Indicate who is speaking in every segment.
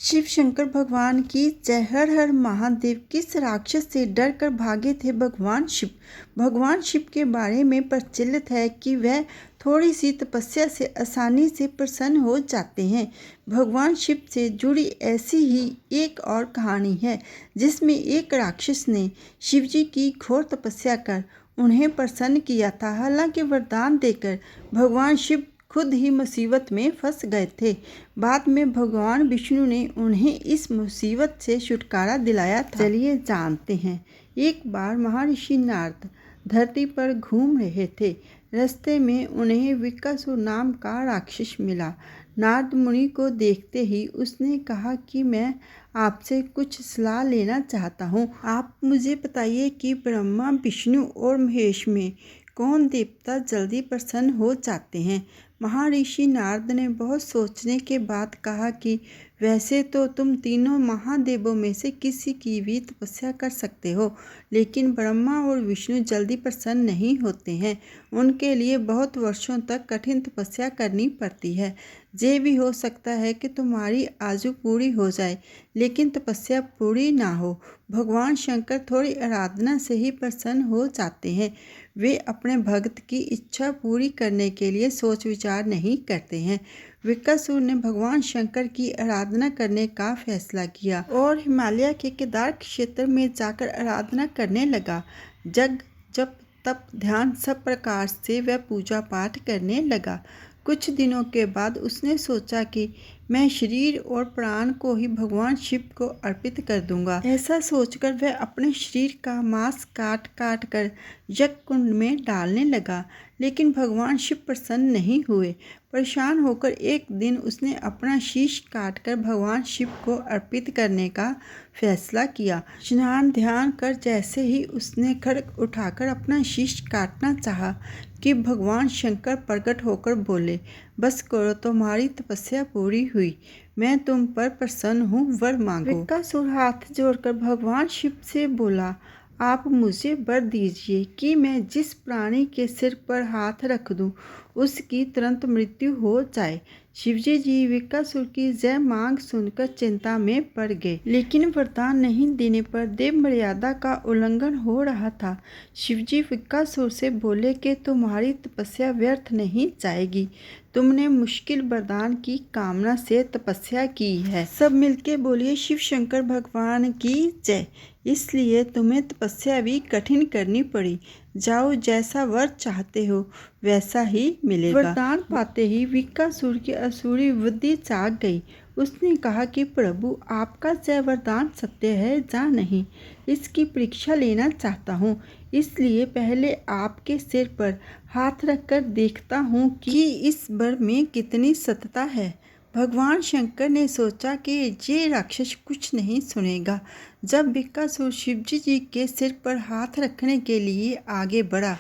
Speaker 1: शिव शंकर भगवान की जय। हर हर महादेव। किस राक्षस से डर कर भागे थे भगवान शिव? भगवान शिव के बारे में प्रचलित है कि वह थोड़ी सी तपस्या से आसानी से प्रसन्न हो जाते हैं। भगवान शिव से जुड़ी ऐसी ही एक और कहानी है जिसमें एक राक्षस ने शिवजी की घोर तपस्या कर उन्हें प्रसन्न किया था। हालांकि वरदान देकर भगवान शिव खुद ही मुसीबत में फंस गए थे। बाद में भगवान विष्णु ने उन्हें इस मुसीबत से छुटकारा दिलाया था। चलिए जानते हैं। एक बार महर्षि नारद धरती पर घूम रहे थे। रास्ते में उन्हें विकासुर नाम का राक्षस मिला। नारद मुनि को देखते ही उसने कहा कि मैं आपसे कुछ सलाह लेना चाहता हूँ। आप मुझे बताइए कि ब्रह्मा विष्णु और महेश में कौन देवता जल्दी प्रसन्न हो जाते हैं? महर्षि नारद ने बहुत सोचने के बाद कहा कि वैसे तो तुम तीनों महादेवों में से किसी की भी तपस्या कर सकते हो, लेकिन ब्रह्मा और विष्णु जल्दी प्रसन्न नहीं होते हैं। उनके लिए बहुत वर्षों तक कठिन तपस्या करनी पड़ती है। ये भी हो सकता है कि तुम्हारी आयु पूरी हो जाए, लेकिन तपस्या पूरी ना हो। भगवान शंकर थोड़ी आराधना से ही प्रसन्न हो जाते हैं। वे अपने भक्त की इच्छा पूरी करने के लिए सोच विचार नहीं करते हैं। विकासुर ने भगवान शंकर की आराधना करने का फैसला किया और हिमालय के केदार क्षेत्र में जाकर आराधना करने लगा। जग जप तप ध्यान सब प्रकार से वह पूजा पाठ करने लगा। कुछ दिनों के बाद उसने सोचा कि मैं शरीर और प्राण को ही भगवान शिव को अर्पित कर दूंगा। ऐसा सोचकर वह अपने शरीर का मांस काट काट कर यज्ञ कुंड में डालने लगा, लेकिन भगवान शिव प्रसन्न नहीं हुए। परेशान होकर एक दिन उसने अपना शीश काटकर भगवान शिव को अर्पित करने का फैसला किया। स्नान ध्यान कर जैसे ही उसने खड्ग उठाकर अपना शीश काटना चाहा कि भगवान शंकर प्रकट होकर बोले, बस करो, तुम्हारी तपस्या पूरी हुई। मैं तुम पर प्रसन्न हूँ, वर मांगो। विकासुर हाथ जोड़कर भगवान शिव से बोला, आप मुझे वर दीजिए कि मैं जिस प्राणी के सिर पर हाथ रख दूं उसकी तुरंत मृत्यु हो जाए। शिवजी जी विकासुर की जय मांग सुनकर चिंता में पड़ गए, लेकिन वरदान नहीं देने पर देव मर्यादा का उल्लंघन हो रहा था। शिवजी विकासुर से बोले कि तुम्हारी तपस्या व्यर्थ नहीं जाएगी। तुमने मुश्किल वरदान की कामना से तपस्या की है। सब मिलके बोलिए शिव शंकर भगवान की जय। इसलिए तुम्हें तपस्या भी कठिन करनी पड़ी। जाओ, जैसा वर चाहते हो वैसा ही मिलेगा। वरदान पाते ही विकासुर की असुरी बुद्धि जाग गई। उसने कहा कि प्रभु, आपका जय वरदान सत्य है या नहीं, इसकी परीक्षा लेना चाहता हूँ। इसलिए पहले आपके सिर पर हाथ रखकर देखता हूँ कि इस वर में कितनी सत्यता है। भगवान शंकर ने सोचा कि ये राक्षस कुछ नहीं सुनेगा। जब विकासुर शिवजी जी के सिर पर हाथ रखने के लिए आगे बढ़ा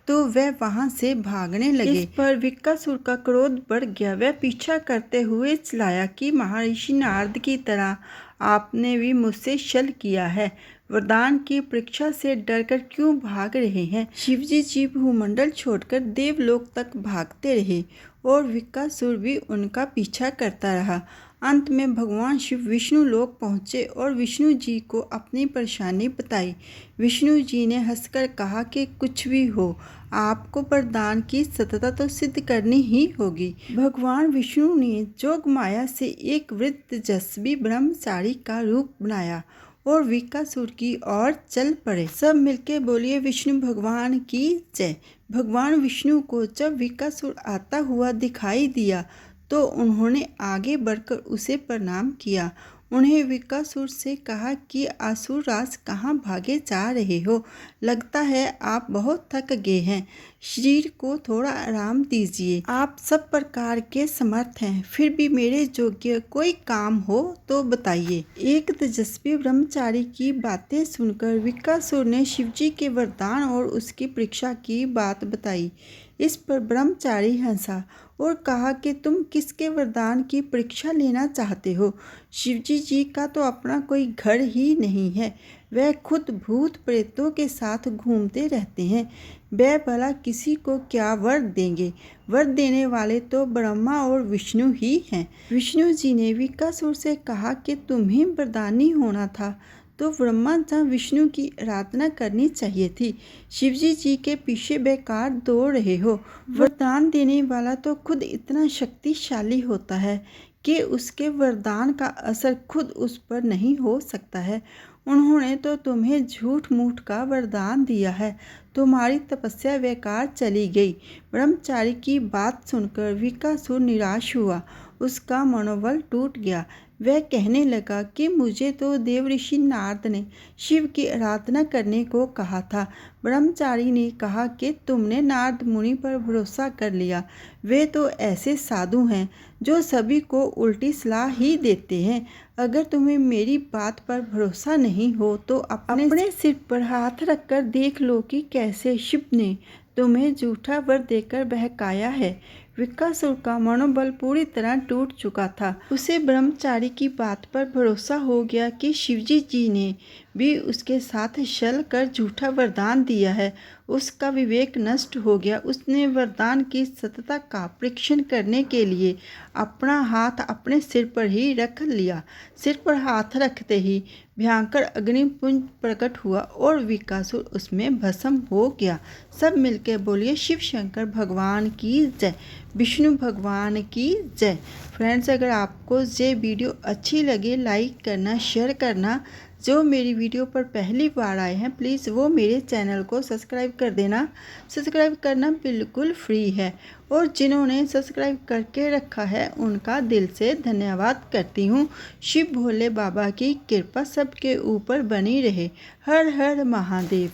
Speaker 1: तो वह वहां से भागने लगे। इस पर विकासुर का क्रोध बढ़ गया। वह पीछा करते हुए चिल्लाया कि महर्षि नारद की तरह आपने भी मुझसे छल किया है। वरदान की परीक्षा से डरकर क्यों भाग रहे हैं? शिवजी जी भूमंडल छोड़कर देवलोक तक भागते रहे और विकासुर भी उनका पीछा करता रहा। अंत में भगवान शिव विष्णु लोक पहुँचे और विष्णु जी को अपनी परेशानी बताई। विष्णु जी ने हंसकर कहा कि कुछ भी हो, आपको वरदान की सत्यता तो सिद्ध करनी ही होगी। भगवान विष्णु ने जोग माया से एक वृद्ध तेजस्वी ब्रह्मचारी का रूप बनाया और विकासुर की ओर चल पड़े। सब मिलके बोलिए विष्णु भगवान की जय। भगवान विष्णु को जब विकासुर आता हुआ दिखाई दिया तो उन्होंने आगे बढ़कर उसे प्रणाम किया। उन्हें विकासुर से कहा कि असुर राज कहाँ भागे जा रहे हो? लगता है आप बहुत थक गए हैं। शरीर को थोड़ा आराम दीजिए। आप सब प्रकार के समर्थ हैं, फिर भी मेरे योग्य कोई काम हो तो बताइए। एक तेजस्वी ब्रह्मचारी की बातें सुनकर विकासुर ने शिवजी के वरदान और उसकी परीक्षा की बात बताई। इस पर ब्रह्मचारी हंसा और कहा कि तुम किसके वरदान की परीक्षा लेना चाहते हो? शिवजी जी का तो अपना कोई घर ही नहीं है, वह खुद भूत प्रेतों के साथ घूमते रहते हैं। वह भला किसी को क्या वर देंगे? वर देने वाले तो ब्रह्मा और विष्णु ही हैं। विष्णु जी ने विकासुर से कहा कि तुम्हें वरदानी होना था तो ब्रह्मा या विष्णु की आराधना करनी चाहिए थी। शिवजी जी के पीछे बेकार दौड़ रहे हो। वरदान देने वाला तो खुद इतना शक्तिशाली होता है कि उसके वरदान का असर खुद उस पर नहीं हो सकता है। उन्होंने तो तुम्हें झूठ मूठ का वरदान दिया है, तुम्हारी तपस्या बेकार चली गई। ब्रह्मचारी की बात सुनकर विकासुर निराश हुआ, उसका मनोबल टूट गया। वह कहने लगा कि मुझे तो देवऋषि नारद ने शिव की आराधना करने को कहा था। ब्रह्मचारी ने कहा कि तुमने नारद मुनि पर भरोसा कर लिया। वे तो ऐसे साधु हैं जो सभी को उल्टी सलाह ही देते हैं। अगर तुम्हें मेरी बात पर भरोसा नहीं हो तो अपने सिर पर हाथ रखकर देख लो कि कैसे शिव ने तुम्हें झूठा वर देकर बहकाया है। विकासुर का मनोबल पूरी तरह टूट चुका था। उसे ब्रह्मचारी की बात पर भरोसा हो गया कि शिवजी जी ने भी उसके साथ छल कर झूठा वरदान दिया है। उसका विवेक नष्ट हो गया। उसने वरदान की सत्यता का परीक्षण करने के लिए अपना हाथ अपने सिर पर ही रख लिया। सिर पर हाथ रखते ही भयंकर अग्निपुंज प्रकट हुआ और विकासुर उसमें भस्म हो गया। सब मिलकर बोलिए शिव शंकर भगवान की जय, विष्णु भगवान की जय। फ्रेंड्स, अगर आपको ये वीडियो अच्छी लगे लाइक करना, शेयर करना। जो मेरी वीडियो पर पहली बार आए हैं प्लीज़ वो मेरे चैनल को सब्सक्राइब कर देना। सब्सक्राइब करना बिल्कुल फ्री है और जिन्होंने सब्सक्राइब करके रखा है उनका दिल से धन्यवाद करती हूँ। शिव भोले बाबा की कृपा सबके ऊपर बनी रहे। हर हर महादेव।